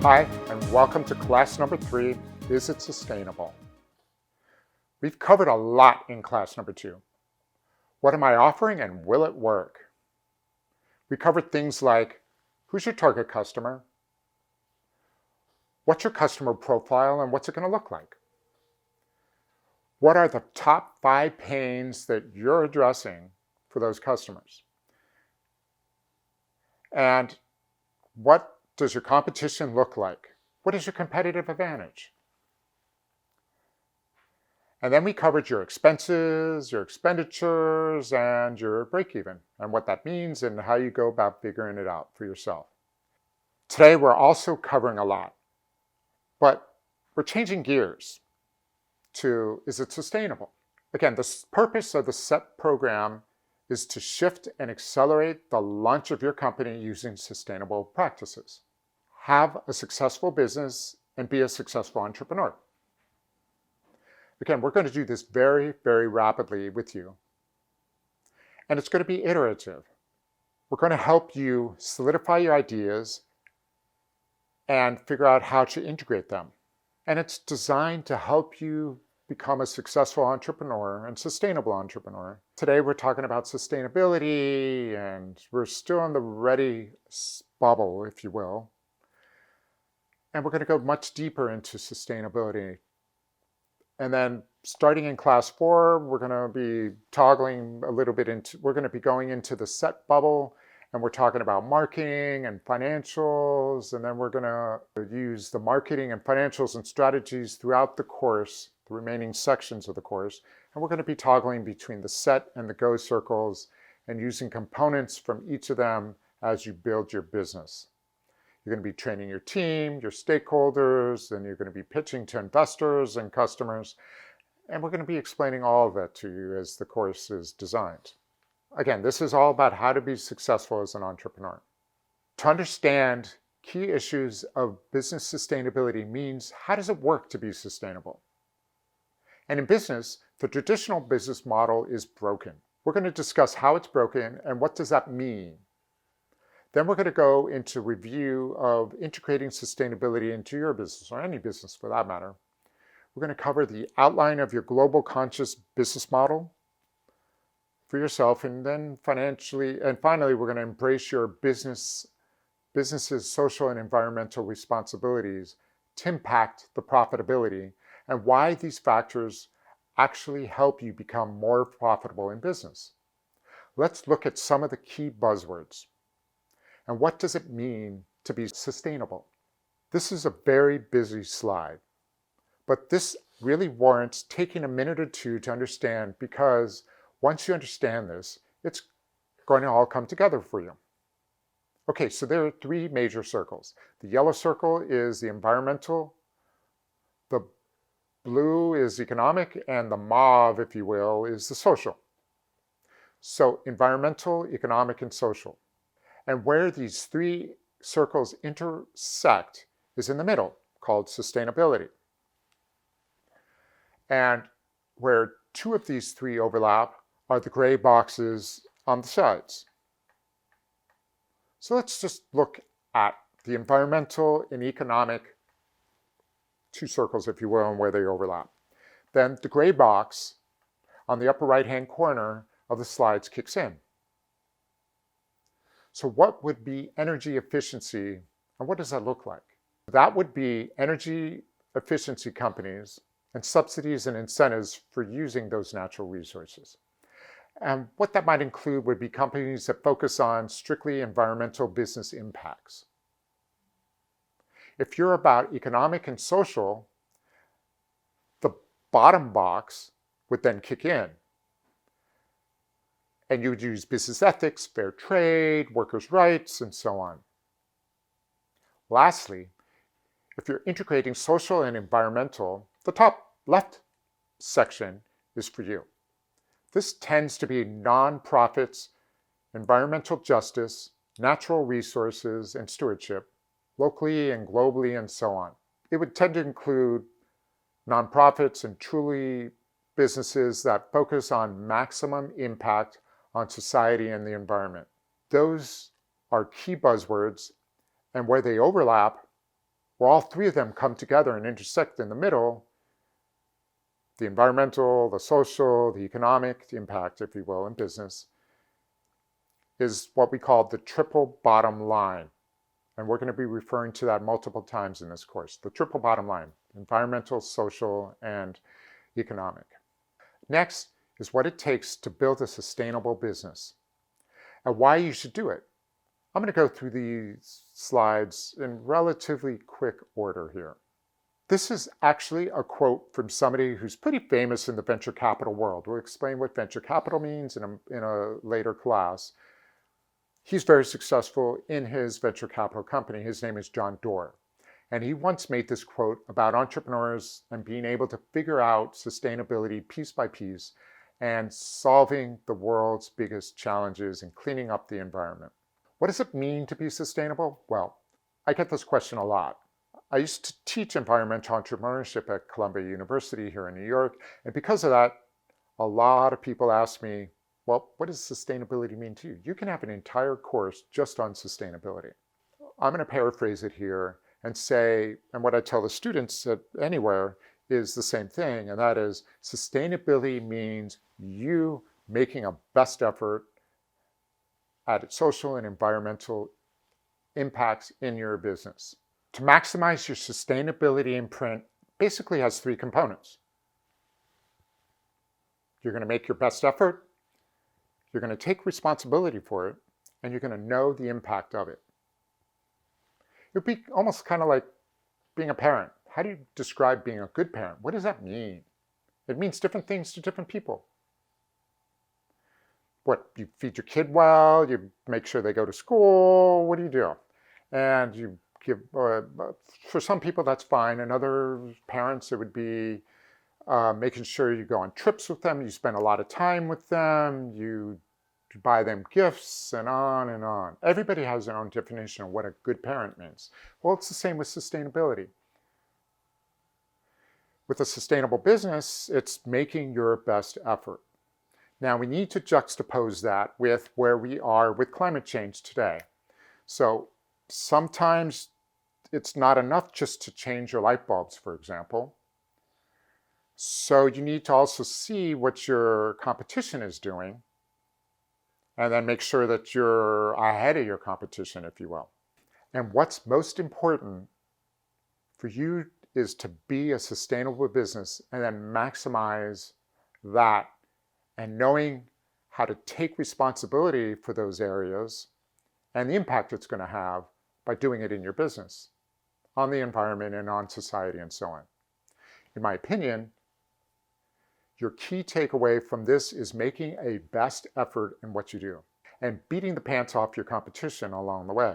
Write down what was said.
Hi, and welcome to class number 3, Is It Sustainable? We've covered a lot in class number 2. What am I offering and will it work? We covered things like, who's your target customer? What's your customer profile and what's it going to look like? What are the top 5 pains that you're addressing for those customers? And what does your competition look like? What is your competitive advantage? And then we covered your expenses, your expenditures, and your break-even, and what that means and how you go about figuring it out for yourself. Today, we're also covering a lot, but we're changing gears to, is it sustainable? Again, the purpose of the SET program is to shift and accelerate the launch of your company using sustainable practices. Have a successful business and be a successful entrepreneur. Again, we're going to do this very, very rapidly with you. And it's going to be iterative. We're going to help you solidify your ideas and figure out how to integrate them. And it's designed to help you become a successful entrepreneur and sustainable entrepreneur. Today, we're talking about sustainability, and we're still in the ready bubble, if you will. And we're going to go much deeper into sustainability. And then starting in class 4, we're going to be toggling a little bit into, we're going to be going into the SET bubble, and we're talking about marketing and financials. And then we're going to use the marketing and financials and strategies throughout the course, the remaining sections of the course. And we're going to be toggling between the SET and the GO circles and using components from each of them as you build your business. You're going to be training your team, your stakeholders, and you're going to be pitching to investors and customers. And we're going to be explaining all of that to you as the course is designed. Again, this is all about how to be successful as an entrepreneur. To understand key issues of business sustainability means, how does it work to be sustainable? And in business, the traditional business model is broken. We're going to discuss how it's broken and what does that mean. Then we're going to go into review of integrating sustainability into your business, or any business for that matter. We're going to cover the outline of your global conscious business model for yourself, and then finally, we're going to embrace your business's social and environmental responsibilities to impact the profitability, and why these factors actually help you become more profitable in business. Let's look at some of the key buzzwords. And what does it mean to be sustainable? This is a very busy slide, but this really warrants taking a minute or two to understand, because once you understand this, it's going to all come together for you. Okay, so there are 3 major circles. The yellow circle is the environmental, the blue is economic, and the mauve, if you will, is the social. So environmental, economic, and social. And where these 3 circles intersect is in the middle, called sustainability. And where 2 of these 3 overlap are the gray boxes on the sides. So let's just look at the environmental and economic 2 circles, if you will, and where they overlap. Then the gray box on the upper right-hand corner of the slides kicks in. So what would be energy efficiency, and what does that look like? That would be energy efficiency companies and subsidies and incentives for using those natural resources. And what that might include would be companies that focus on strictly environmental business impacts. If you're about economic and social, the bottom box would then kick in. And you would use business ethics, fair trade, workers' rights, and so on. Lastly, if you're integrating social and environmental, the top left section is for you. This tends to be nonprofits, environmental justice, natural resources, and stewardship, locally and globally, and so on. It would tend to include nonprofits and truly businesses that focus on maximum impact on society and the environment. Those are key buzzwords, and where they overlap where all three of them come together and intersect in the middle, the environmental, the social, the economic impact, if you will, in business, is what we call the triple bottom line. And we're going to be referring to that multiple times in this course. The triple bottom line: environmental, social, and economic. Next is what it takes to build a sustainable business and why you should do it. I'm going to go through these slides in relatively quick order here. This is actually a quote from somebody who's pretty famous in the venture capital world. We'll explain what venture capital means in a later class. He's very successful in his venture capital company. His name is John Doerr. And he once made this quote about entrepreneurs and being able to figure out sustainability piece by piece and solving the world's biggest challenges and cleaning up the environment. What does it mean to be sustainable? Well, I get this question a lot. I used to teach environmental entrepreneurship at Columbia University here in New York. And because of that, a lot of people ask me, well, what does sustainability mean to you? You can have an entire course just on sustainability. I'm going to paraphrase it here and say, and what I tell the students at anywhere is the same thing, and that is sustainability means you making a best effort at social and environmental impacts in your business. To maximize your sustainability imprint basically has three components. You're going to make your best effort, you're going to take responsibility for it, and you're going to know the impact of it. It would be almost kind of like being a parent. How do you describe being a good parent? What does that mean? It means different things to different people. What, you feed your kid well, you make sure they go to school, what do you do? And you give, for some people that's fine, and other parents it would be making sure you go on trips with them, you spend a lot of time with them, you buy them gifts, and on and on. Everybody has their own definition of what a good parent means. Well, it's the same with sustainability. With a sustainable business, it's making your best effort. Now, we need to juxtapose that with where we are with climate change today. So sometimes it's not enough just to change your light bulbs, for example. So you need to also see what your competition is doing and then make sure that you're ahead of your competition, if you will. And what's most important for you is to be a sustainable business and then maximize that, and knowing how to take responsibility for those areas and the impact it's going to have by doing it in your business, on the environment and on society and so on. In my opinion, your key takeaway from this is making a best effort in what you do and beating the pants off your competition along the way.